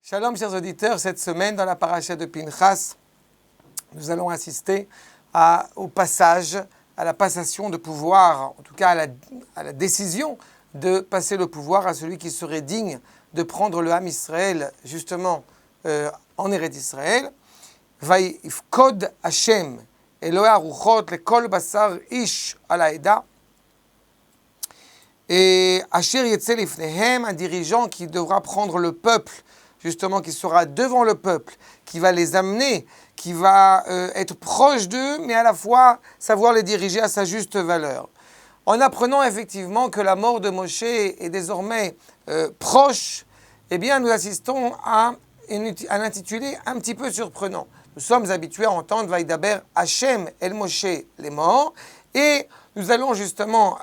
Shalom, chers auditeurs. Cette semaine, dans la paracha de Pinchas, nous allons assister au passage, à la passation de pouvoir, en tout cas à la décision de passer le pouvoir à celui qui serait digne de prendre le Ham Israël, justement, en Eretz Israël. Vayifkod Hashem, Elohe Aruchot, lekol basar ish al haeda. Et Asher Yetze Lifnehem, un dirigeant qui devra prendre le peuple, justement, qui sera devant le peuple, qui va les amener, qui va être proche d'eux, mais à la fois savoir les diriger à sa juste valeur. En apprenant effectivement que la mort de Moshe est désormais proche, eh bien, nous assistons à un intitulé un petit peu surprenant. Nous sommes habitués à entendre Vaidaber Hashem El Moshe les morts, et nous allons justement,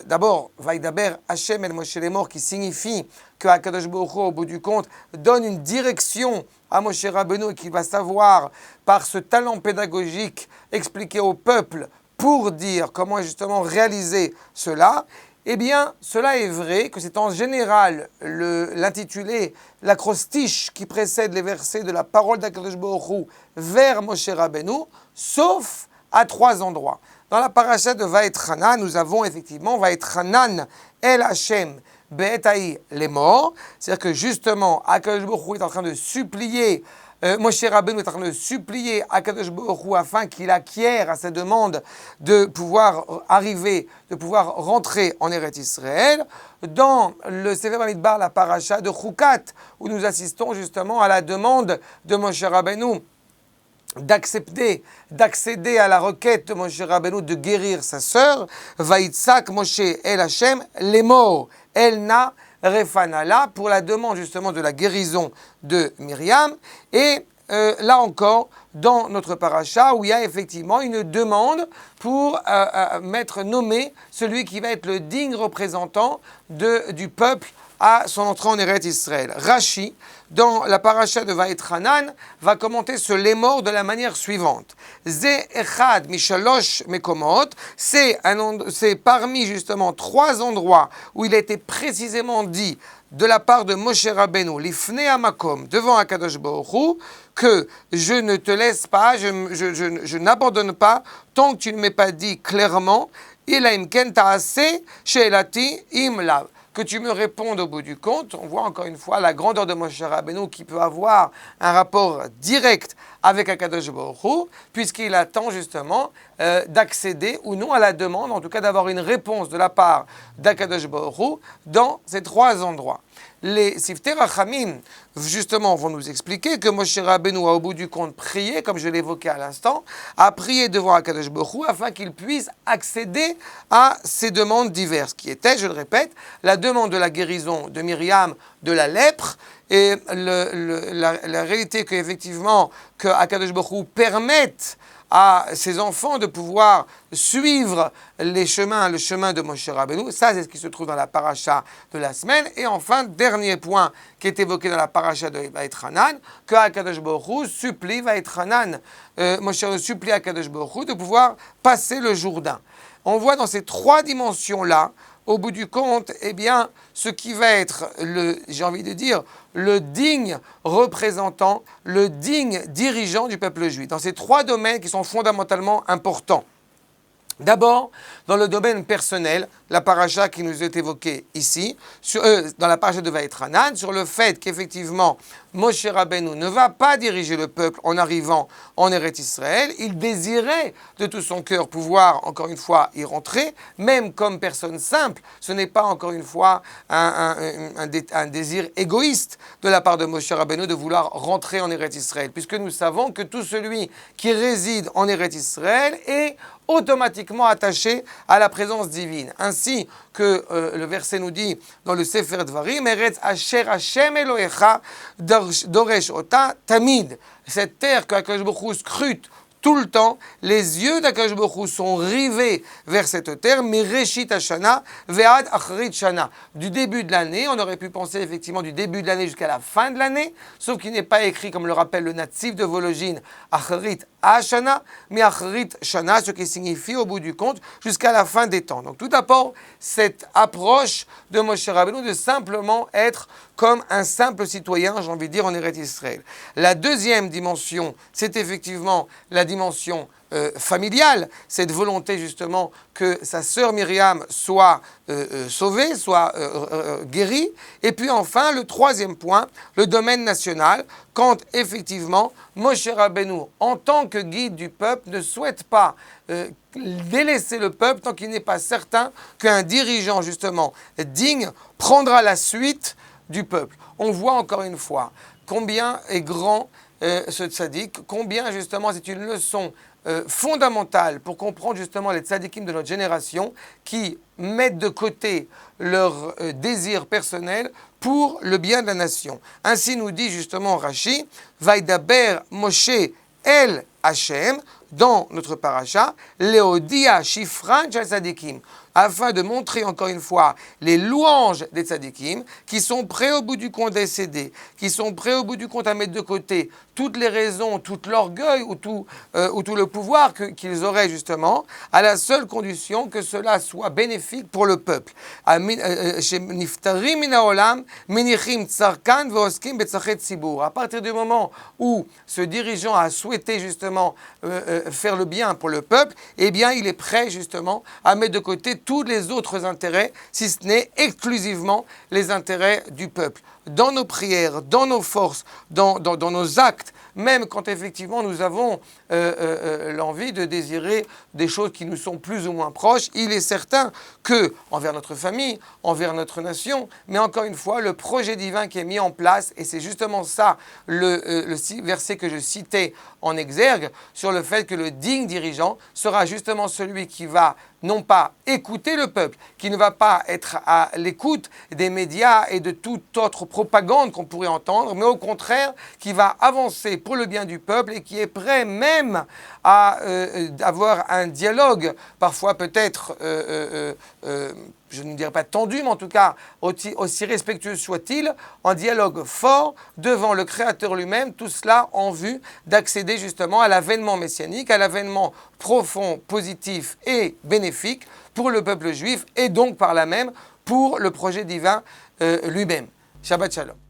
d'abord, Vaidaber Hashem El Moshe les morts, qui signifie que Akadosh Baruch Hu, au bout du compte, donne une direction à Moshe Rabbeinu et qu'il va savoir, par ce talent pédagogique, expliquer au peuple pour dire comment justement réaliser cela. Eh bien, cela est vrai, que c'est en général l'intitulé, l'acrostiche qui précède les versets de la parole d'Akadosh Baruch Hu vers Moshe Rabbeinu, sauf à 3 endroits. Dans la paracha de Vaetchanan, nous avons effectivement Vaetchanan El Hashem Be'etaï les morts, c'est-à-dire que justement, Akadosh Baruch Hu est en train de supplier, Moshe Rabbeinu est en train de supplier Akadosh Baruch Hu afin qu'il acquiert à sa demande de pouvoir arriver, de pouvoir rentrer en Eretz Israël. Dans le Sefer Bamidbar, la paracha de Chukat, où nous assistons justement à la demande de Moshe Rabbeinu d'accéder à la requête de Moshe Rabbeinu de guérir sa sœur, Vaïtsak Moshe El Hashem les morts, Elna Refanala, pour la demande justement de la guérison de Myriam. Et là encore, dans notre paracha, où il y a effectivement une demande pour mettre nommé celui qui va être le digne représentant du peuple à son entrée en Eretz Israël. Rashi, dans la paracha de Vaetchanan, va commenter ce lémor de la manière suivante. Ze echad mishalosh mekomot, c'est parmi justement 3 endroits où il a été précisément dit de la part de Moshe Rabbeinu, lifne hamakom, devant Akadosh Baruch Hu, que je ne te laisse pas, je n'abandonne pas, tant que tu ne m'aies pas dit clairement, ila imken ta'aseh she'elati im lav, que tu me répondes au bout du compte. On voit encore une fois la grandeur de Moshe Rabbeinu qui peut avoir un rapport direct avec Akadosh Baruch Hu, puisqu'il attend justement d'accéder ou non à la demande, en tout cas d'avoir une réponse de la part d'Akadosh Baruch Hu dans ces 3 endroits. Les Siftei Rachamim, justement, vont nous expliquer que Moshe Rabbeinu a au bout du compte prié, comme je l'évoquais à l'instant, a prié devant Akadosh Baruch Hu afin qu'il puisse accéder à ces demandes diverses, qui étaient, je le répète, la demande de la guérison de Myriam de la lèpre, et la réalité qu'effectivement, que Akadosh Baruch Hu permette à ses enfants de pouvoir suivre le chemin de Moshe Rabbeinu. Ça, c'est ce qui se trouve dans la paracha de la semaine. Et enfin, dernier point qui est évoqué dans la paracha de Vaetchanan, que Akadosh Baruch Hu supplie Vaetchanan, Moshe supplie Akadosh Baruch Hu de pouvoir passer le Jourdain. On voit dans ces 3 dimensions-là, au bout du compte, eh bien, ce qui va être, j'ai envie de dire, le digne représentant, le digne dirigeant du peuple juif. Dans ces 3 domaines qui sont fondamentalement importants. D'abord, dans le domaine personnel, la paracha qui nous est évoquée ici, dans la paracha de Vaetchanan, sur le fait qu'effectivement, Moshe Rabbeinu ne va pas diriger le peuple en arrivant en Eretz Israël. Il désirait de tout son cœur pouvoir, encore une fois, y rentrer, même comme personne simple. Ce n'est pas, encore une fois, un désir égoïste de la part de Moshe Rabbeinu de vouloir rentrer en Eretz Israël, puisque nous savons que tout celui qui réside en Eretz Israël est automatiquement attaché à la présence divine. Ainsi que le verset nous dit dans le Sefer Dvarim, Eretz Asher Hashem Elohecha Doresh Ota Tamid. Cette terre que Akadosh Baruch Hu scrute tout le temps, les yeux d'Akadosh Baruch Hu sont rivés vers cette terre, Mireshit Hashana Ve'ad Achrit Shana. Du début de l'année, on aurait pu penser effectivement du début de l'année jusqu'à la fin de l'année, sauf qu'il n'est pas écrit, comme le rappelle le natif de Vologine, Achrit Hashana, Miachrit Shana, ce qui signifie au bout du compte jusqu'à la fin des temps. Donc tout d'abord, cette approche de Moshe Rabbeinu de simplement être comme un simple citoyen, j'ai envie de dire, en Eretz Israël. La deuxième dimension, c'est effectivement la dimension familiale, cette volonté justement que sa sœur Myriam soit sauvée, soit guérie. Et puis enfin, le troisième point, le domaine national, quand effectivement Moshe Rabbeinu, en tant que guide du peuple, ne souhaite pas délaisser le peuple tant qu'il n'est pas certain qu'un dirigeant justement digne prendra la suite du peuple. On voit encore une fois combien est grand ce tzaddik, combien justement c'est une leçon fondamentale pour comprendre justement les tzaddikim de notre génération qui mettent de côté leur désir personnel pour le bien de la nation. Ainsi nous dit justement Rashi, Vaidaber Moshe El Hashem, dans notre paracha, Leodia Shifran Shel Tzadikim, afin de montrer encore une fois les louanges des tzadikim, qui sont prêts au bout du compte à céder, qui sont prêts au bout du compte à mettre de côté toutes les raisons, tout l'orgueil ou tout le pouvoir qu'ils auraient justement, à la seule condition que cela soit bénéfique pour le peuple. À partir du moment où ce dirigeant a souhaité justement faire le bien pour le peuple, eh bien il est prêt justement à mettre de côté tous les autres intérêts, si ce n'est exclusivement les intérêts du peuple. Dans nos prières, dans nos forces, dans nos actes, même quand effectivement nous avons l'envie de désirer des choses qui nous sont plus ou moins proches, il est certain que, envers notre famille, envers notre nation, mais encore une fois, le projet divin qui est mis en place, et c'est justement ça le verset que je citais en exergue, sur le fait que le digne dirigeant sera justement celui qui va non pas écouter le peuple, qui ne va pas être à l'écoute des médias et de toute autre propagande qu'on pourrait entendre, mais au contraire, qui va avancer pour le bien du peuple et qui est prêt même à avoir un dialogue, parfois peut-être, je ne dirais pas tendu, mais en tout cas aussi respectueux soit-il, en dialogue fort devant le Créateur lui-même, tout cela en vue d'accéder justement à l'avènement messianique, à l'avènement profond, positif et bénéfique pour le peuple juif et donc par là même pour le projet divin lui-même. Shabbat Shalom.